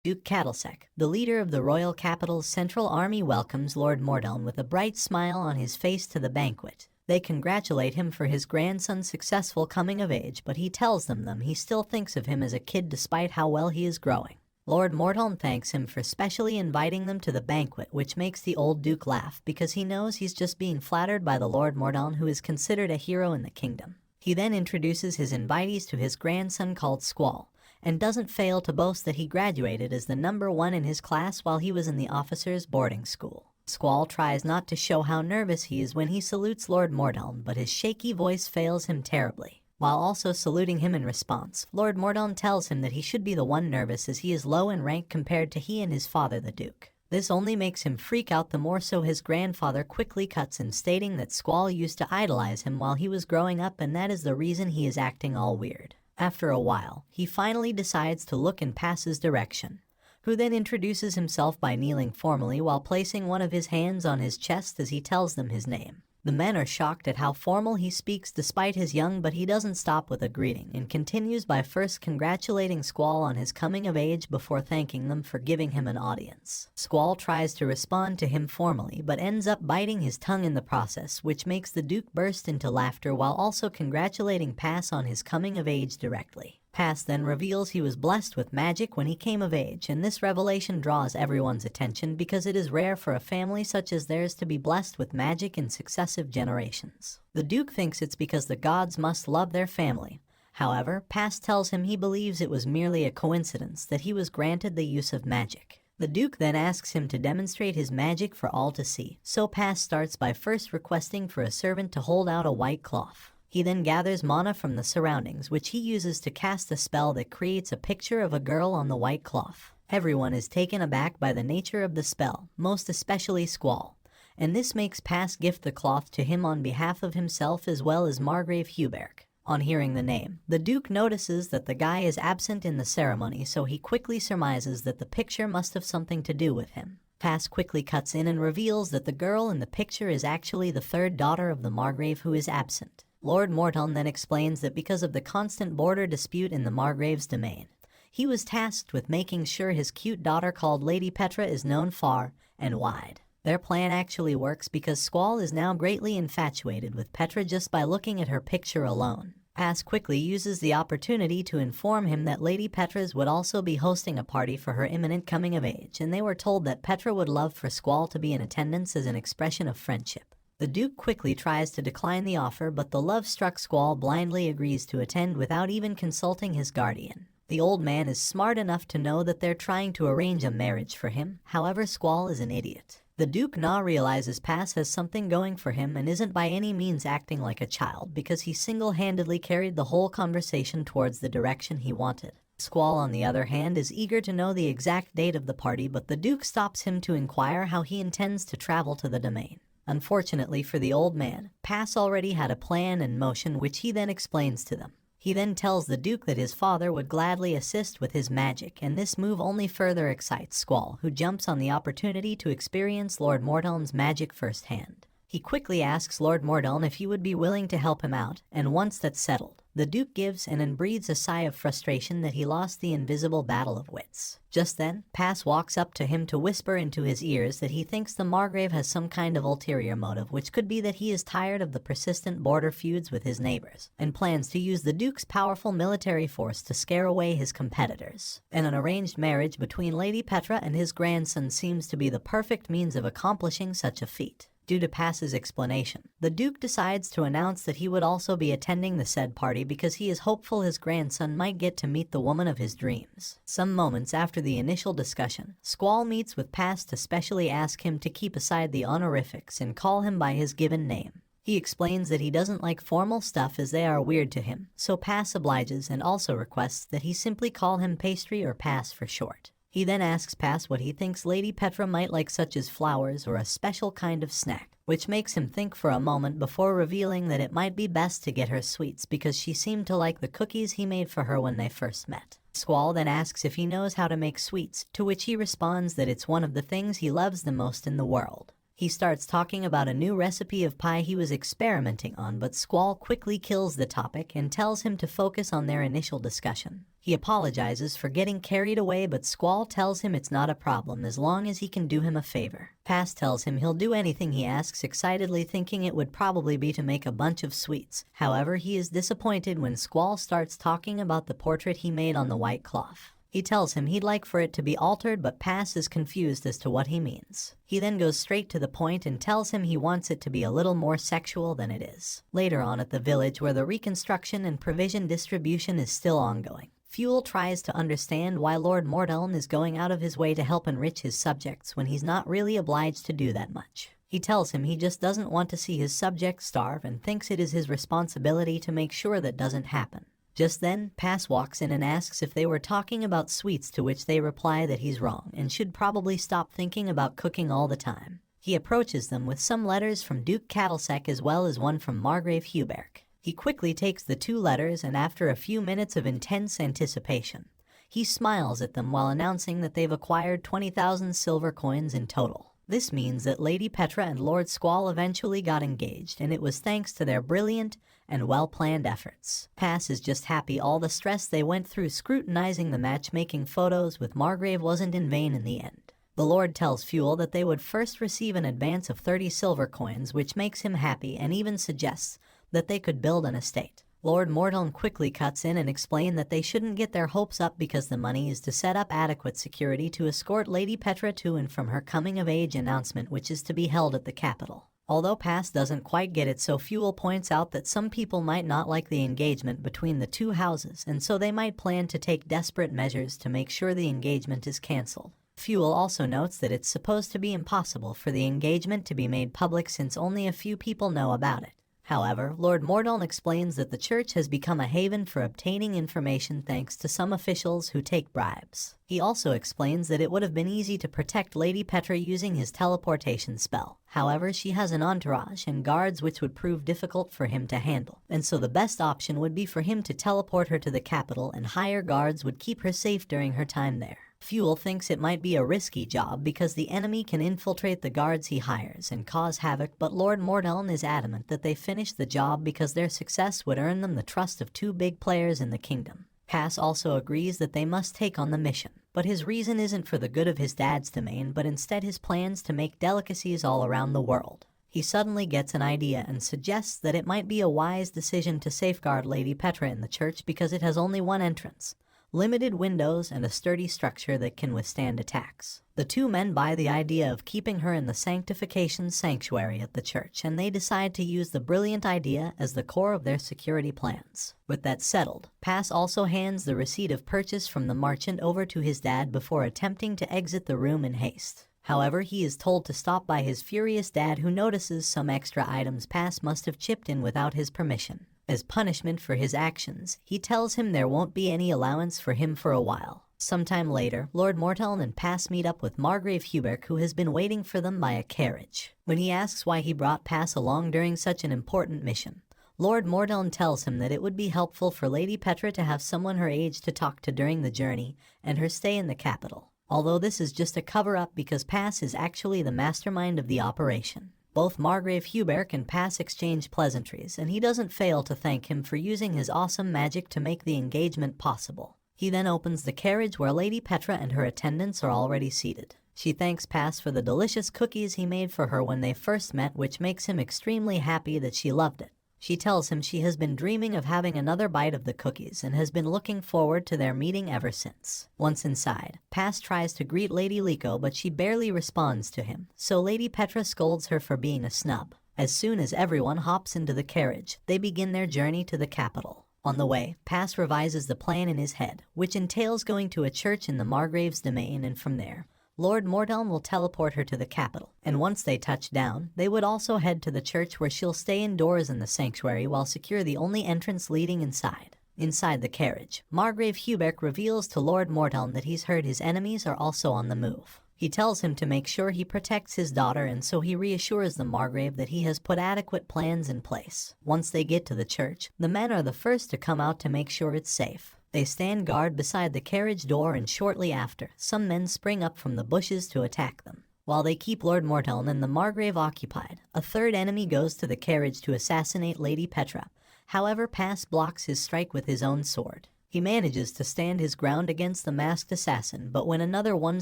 Duke Cattlesec, the leader of the royal capital's central army, welcomes Lord Mordeln with a bright smile on his face to the banquet. They congratulate him for his grandson's successful coming of age, but he tells them he still thinks of him as a kid despite how well he is growing. Lord Mordeln thanks him for specially inviting them to the banquet, which makes the old Duke laugh because he knows he's just being flattered by the Lord Mordeln, who is considered a hero in the kingdom. He then introduces his invitees to his grandson called Squall, and doesn't fail to boast that he graduated as the #1 in his class while he was in the officers' boarding school. Squall tries not to show how nervous he is when he salutes Lord Mordeln, but his shaky voice fails him terribly. While also saluting him in response, Lord Mordeln tells him that he should be the one nervous as he is low in rank compared to he and his father the Duke. This only makes him freak out the more, so his grandfather quickly cuts in, stating that Squall used to idolize him while he was growing up and that is the reason he is acting all weird. After a while, he finally decides to look in Pass's direction, who then introduces himself by kneeling formally while placing one of his hands on his chest as he tells them his name. The men are shocked at how formal he speaks despite his young, but he doesn't stop with a greeting and continues by first congratulating Squall on his coming of age before thanking them for giving him an audience. Squall tries to respond to him formally but ends up biting his tongue in the process, which makes the Duke burst into laughter while also congratulating Pass on his coming of age directly. Pass then reveals he was blessed with magic when he came of age, and this revelation draws everyone's attention because it is rare for a family such as theirs to be blessed with magic in successive generations. The Duke thinks it's because the gods must love their family. However, Pass tells him he believes it was merely a coincidence that he was granted the use of magic. The Duke then asks him to demonstrate his magic for all to see, so Pass starts by first requesting for a servant to hold out a white cloth. He then gathers mana from the surroundings, which he uses to cast a spell that creates a picture of a girl on the white cloth. Everyone is taken aback by the nature of the spell, most especially Squall, and this makes Pass gift the cloth to him on behalf of himself as well as Margrave Huberg. On hearing the name, the Duke notices that the guy is absent in the ceremony, so he quickly surmises that the picture must have something to do with him. Pass quickly cuts in and reveals that the girl in the picture is actually the third daughter of the Margrave who is absent. Lord Mordeln then explains that because of the constant border dispute in the Margrave's domain, he was tasked with making sure his cute daughter called Lady Petra is known far and wide. Their plan actually works because Squall is now greatly infatuated with Petra just by looking at her picture alone. Pass quickly uses the opportunity to inform him that Lady Petra's would also be hosting a party for her imminent coming of age, and they were told that Petra would love for Squall to be in attendance as an expression of friendship. The Duke quickly tries to decline the offer, but the love-struck Squall blindly agrees to attend without even consulting his guardian. The old man is smart enough to know that they're trying to arrange a marriage for him, however Squall is an idiot. The Duke now realizes Pass has something going for him and isn't by any means acting like a child because he single-handedly carried the whole conversation towards the direction he wanted. Squall, on the other hand, is eager to know the exact date of the party, but the Duke stops him to inquire how he intends to travel to the domain. Unfortunately for the old man, Pass already had a plan in motion which he then explains to them. He then tells the Duke that his father would gladly assist with his magic, and this move only further excites Squall, who jumps on the opportunity to experience Lord Mordeln's magic firsthand. He quickly asks Lord Mordeln if he would be willing to help him out, and once that's settled, the Duke gives in and breathes a sigh of frustration that he lost the invisible battle of wits. Just then, Pass walks up to him to whisper into his ears that he thinks the Margrave has some kind of ulterior motive, which could be that he is tired of the persistent border feuds with his neighbors, and plans to use the Duke's powerful military force to scare away his competitors. And an arranged marriage between Lady Petra and his grandson seems to be the perfect means of accomplishing such a feat. Due to Pass's explanation, the Duke decides to announce that he would also be attending the said party because he is hopeful his grandson might get to meet the woman of his dreams. Some moments after the initial discussion, Squall meets with Pass to specially ask him to keep aside the honorifics and call him by his given name. He explains that he doesn't like formal stuff as they are weird to him, so Pass obliges and also requests that he simply call him Pastry or Pass for short. He then asks Pass what he thinks Lady Petra might like, such as flowers or a special kind of snack, which makes him think for a moment before revealing that it might be best to get her sweets because she seemed to like the cookies he made for her when they first met. Squall then asks if he knows how to make sweets, to which he responds that it's one of the things he loves the most in the world. He starts talking about a new recipe of pie he was experimenting on, but Squall quickly kills the topic and tells him to focus on their initial discussion. He He apologizes for getting carried away, but Squall tells him it's not a problem as long as he can do him a favor. Pass tells him he'll do anything he asks, excitedly thinking it would probably be to make a bunch of sweets. However, he is disappointed when Squall starts talking about the portrait he made on the white cloth. He tells him he'd like for it to be altered, but Pass is confused as to what he means. He then goes straight to the point and tells him he wants it to be a little more sexual than it is. Later on at the village, where the reconstruction and provision distribution is still ongoing, Fuel tries to understand why Lord Mordeln is going out of his way to help enrich his subjects when he's not really obliged to do that much. He tells him he just doesn't want to see his subjects starve and thinks it is his responsibility to make sure that doesn't happen. Just then, Pass walks in and asks if they were talking about sweets, to which they reply that he's wrong and should probably stop thinking about cooking all the time. He approaches them with some letters from Duke Cattlesec as well as one from Margrave Huberc. He quickly takes the 2 letters, and after a few minutes of intense anticipation, he smiles at them while announcing that they've acquired 20,000 silver coins in total. This means that Lady Petra and Lord Squall eventually got engaged, and it was thanks to their brilliant and well-planned efforts. Pass is just happy all the stress they went through scrutinizing the matchmaking photos with Margrave wasn't in vain in the end. The Lord tells Fuel that they would first receive an advance of 30 silver coins, which makes him happy, and even suggests that they could build an estate. Lord Mordeln quickly cuts in and explains that they shouldn't get their hopes up because the money is to set up adequate security to escort Lady Petra to and from her coming-of-age announcement, which is to be held at the capital. Although Pass doesn't quite get it, so Fuel points out that some people might not like the engagement between the 2 houses, and so they might plan to take desperate measures to make sure the engagement is cancelled. Fuel also notes that it's supposed to be impossible for the engagement to be made public since only a few people know about it. However, Lord Mordeln explains that the church has become a haven for obtaining information thanks to some officials who take bribes. He also explains that it would have been easy to protect Lady Petra using his teleportation spell. However, she has an entourage and guards which would prove difficult for him to handle, and so the best option would be for him to teleport her to the capital, and hire guards would keep her safe during her time there. Fuel thinks it might be a risky job because the enemy can infiltrate the guards he hires and cause havoc, but Lord Mordeln is adamant that they finish the job because their success would earn them the trust of 2 big players in the kingdom. Pass also agrees that they must take on the mission, but his reason isn't for the good of his dad's domain, but instead his plans to make delicacies all around the world. He suddenly gets an idea and suggests that it might be a wise decision to safeguard Lady Petra in the church because it has only one entrance, limited windows, and a sturdy structure that can withstand attacks. The 2 men buy the idea of keeping her in the sanctification sanctuary at the church, and they decide to use the brilliant idea as the core of their security plans. With that settled, Pass also hands the receipt of purchase from the merchant over to his dad before attempting to exit the room in haste. However, he is told to stop by his furious dad, who notices some extra items Pass must have chipped in without his permission. As punishment for his actions, he tells him there won't be any allowance for him for a while. Sometime later, Lord Mordeln and Pass meet up with Margrave Huberc, who has been waiting for them by a carriage. When he asks why he brought Pass along during such an important mission, Lord Mordeln tells him that it would be helpful for Lady Petra to have someone her age to talk to during the journey and her stay in the capital. Although this is just a cover-up because Pass is actually the mastermind of the operation. Both Margrave Huberc and Pass exchange pleasantries, and he doesn't fail to thank him for using his awesome magic to make the engagement possible. He then opens the carriage where Lady Petra and her attendants are already seated. She thanks Pass for the delicious cookies he made for her when they first met, which makes him extremely happy that she loved it. She tells him she has been dreaming of having another bite of the cookies and has been looking forward to their meeting ever since. Once inside, Pass tries to greet Lady Liko, but she barely responds to him, so Lady Petra scolds her for being a snub. As soon as everyone hops into the carriage, they begin their journey to the capital. On the way, Pass revises the plan in his head, which entails going to a church in the Margrave's domain, and from there, Lord Mordeln will teleport her to the capital, and once they touch down, they would also head to the church where she'll stay indoors in the sanctuary while secure the only entrance leading inside. Inside the carriage, Margrave Huberc reveals to Lord Mordeln that he's heard his enemies are also on the move. He tells him to make sure he protects his daughter, and so he reassures the Margrave that he has put adequate plans in place. Once they get to the church, the men are the first to come out to make sure it's safe. They stand guard beside the carriage door, and shortly after, some men spring up from the bushes to attack them. While they keep Lord Mordeln and the Margrave occupied, a 3rd enemy goes to the carriage to assassinate Lady Petra. However, Pass blocks his strike with his own sword. He manages to stand his ground against the masked assassin, but when another one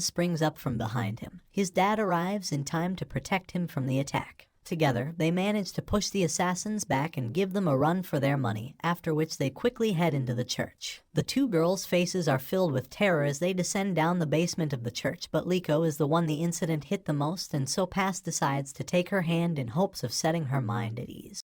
springs up from behind him, his dad arrives in time to protect him from the attack. Together, they manage to push the assassins back and give them a run for their money, after which they quickly head into the church. The two girls' faces are filled with terror as they descend down the basement of the church, but Liko is the one the incident hit the most, and so Pass decides to take her hand in hopes of setting her mind at ease.